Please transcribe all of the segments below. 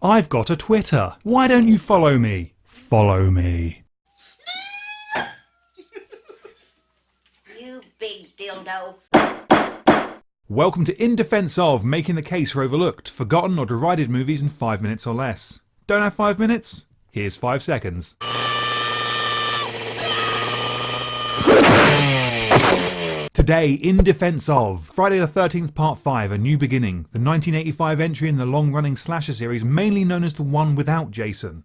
I've got a Twitter. Why don't you follow me? Follow me. You big dildo. Welcome to In Defense of, making the case for overlooked, forgotten or derided movies in 5 minutes or less. Don't have 5 minutes? Here's 5 seconds. Today, In Defense of, Friday the 13th Part 5, A New Beginning, the 1985 entry in the long-running slasher series mainly known as the one without Jason.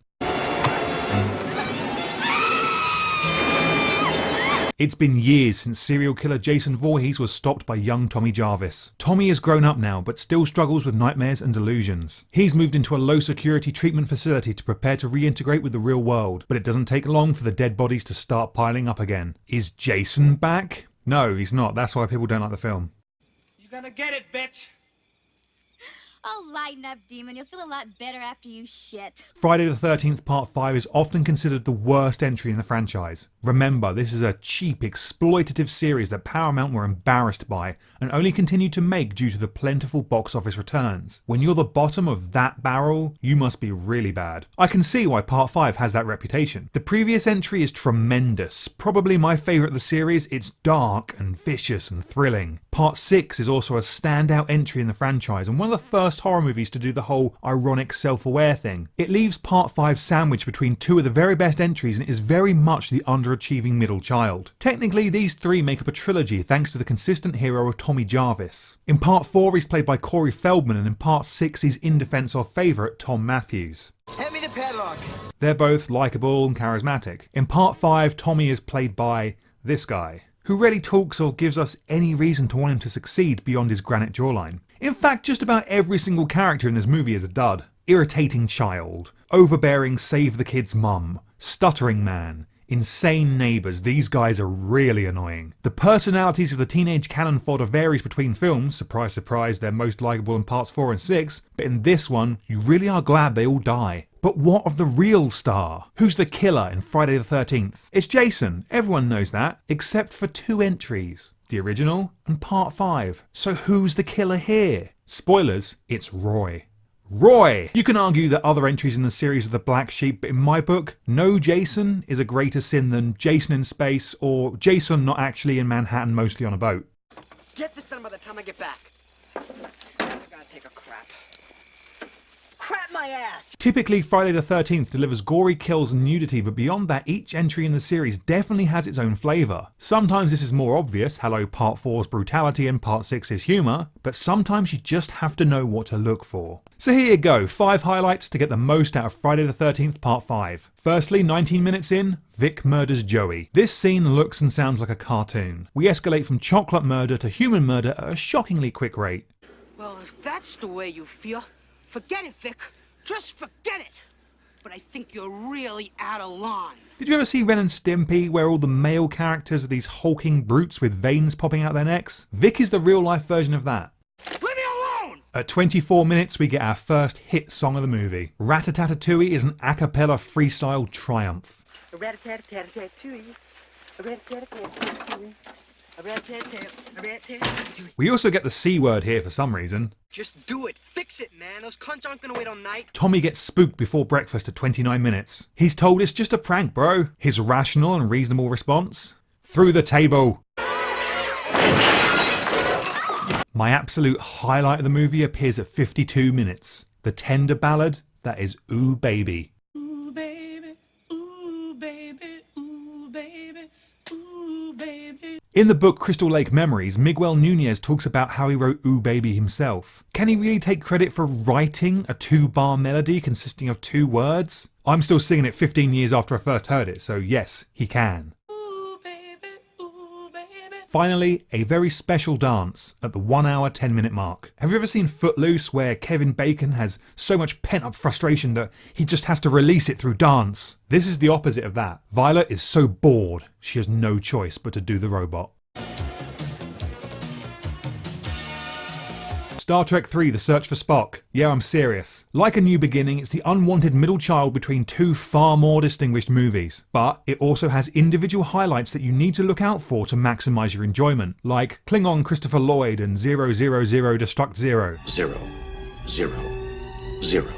It's been years since serial killer Jason Voorhees was stopped by young Tommy Jarvis. Tommy is grown up now, but still struggles with nightmares and delusions. He's moved into a low-security treatment facility to prepare to reintegrate with the real world, but it doesn't take long for the dead bodies to start piling up again. Is Jason back? No, he's not. That's why people don't like the film. You're gonna get it, bitch! Oh, lighten up, Demon. You'll feel a lot better after you shit. Friday the 13th Part 5 is often considered the worst entry in the franchise. Remember, this is a cheap, exploitative series that Paramount were embarrassed by and only continued to make due to the plentiful box office returns. When you're the bottom of that barrel, you must be really bad. I can see why Part 5 has that reputation. The previous entry is tremendous. Probably my favourite of the series. It's dark and vicious and thrilling. Part 6 is also a standout entry in the franchise and one of the first horror movies to do the whole ironic self-aware thing. It leaves Part 5 sandwiched between two of the very best entries and is very much the underachieving middle child. Technically, these three make up a trilogy thanks to the consistent hero of Tommy Jarvis. In Part 4 he's played by Corey Feldman, and in Part 6 he's In Defense of favourite Tom Matthews. Hand me the padlock! They're both likeable and charismatic. In Part 5 Tommy is played by this guy, who rarely talks or gives us any reason to want him to succeed beyond his granite jawline. In fact, just about every single character in this movie is a dud. Irritating child, overbearing save the kid's mum, stuttering man, insane neighbours. These guys are really annoying. The personalities of the teenage cannon fodder varies between films. Surprise, surprise, they're most likeable in parts 4 and 6, but in this one, you really are glad they all die. But what of the real star? Who's the killer in Friday the 13th? It's Jason, everyone knows that, except for 2 entries. The original and Part 5. So who's the killer here? Spoilers, it's Roy. Roy! You can argue that other entries in the series are the black sheep, but in my book, no Jason is a greater sin than Jason in space or Jason not actually in Manhattan, mostly on a boat. Get this done by the time I get back. I gotta take a crap. Crap my ass! Typically, Friday the 13th delivers gory kills and nudity, but beyond that, each entry in the series definitely has its own flavour. Sometimes this is more obvious, hello Part 4's brutality and Part 6's humour, but sometimes you just have to know what to look for. So here you go, 5 highlights to get the most out of Friday the 13th Part 5. Firstly, 19 minutes in, Vic murders Joey. This scene looks and sounds like a cartoon. We escalate from chocolate murder to human murder at a shockingly quick rate. Well, if that's the way you feel, forget it, Vic. Just forget it. But I think you're really out of line. Did you ever see Ren and Stimpy, where all the male characters are these hulking brutes with veins popping out their necks? Vic is the real life version of that. Leave me alone! At 24 minutes we get our first hit song of the movie. Rat-a-tat-a-tooey is an a cappella freestyle triumph. Rat-a-tat-a-tat-a-tooey. Rat-a-tat-a-tat-a-tooey. We also get the C word here for some reason. Just do it. Fix it, man. Those cunts aren't gonna wait all night. Tommy gets spooked before breakfast at 29 minutes. He's told it's just a prank, bro. His rational and reasonable response? Through the table. My absolute highlight of the movie appears at 52 minutes. The tender ballad that is Ooh Baby. Ooh baby, ooh baby, ooh baby, ooh baby. In the book Crystal Lake Memories, Miguel Nunez talks about how he wrote Ooh Baby himself. Can he really take credit for writing a 2-bar melody consisting of 2 words? I'm still singing it 15 years after I first heard it, so yes, he can. Ooh baby, ooh baby. Finally, a very special dance at the 1 hour 10 minute mark. Have you ever seen Footloose, where Kevin Bacon has so much pent up frustration that he just has to release it through dance? This is the opposite of that. Violet is so bored, she has no choice but to do the robot. Star Trek III: The Search for Spock. Yeah, I'm serious. Like A New Beginning, it's the unwanted middle child between 2 far more distinguished movies. But it also has individual highlights that you need to look out for to maximise your enjoyment, like Klingon Christopher Lloyd and 000 Destruct Zero. 0, 0, 0.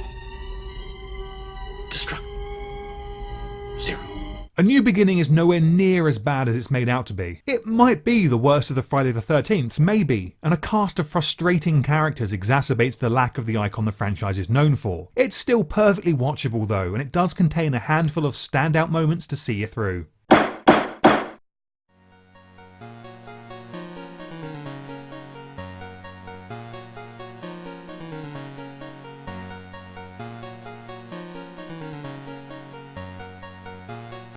A New Beginning is nowhere near as bad as it's made out to be. It might be the worst of the Friday the 13th, maybe, and a cast of frustrating characters exacerbates the lack of the icon the franchise is known for. It's still perfectly watchable though, and it does contain a handful of standout moments to see you through.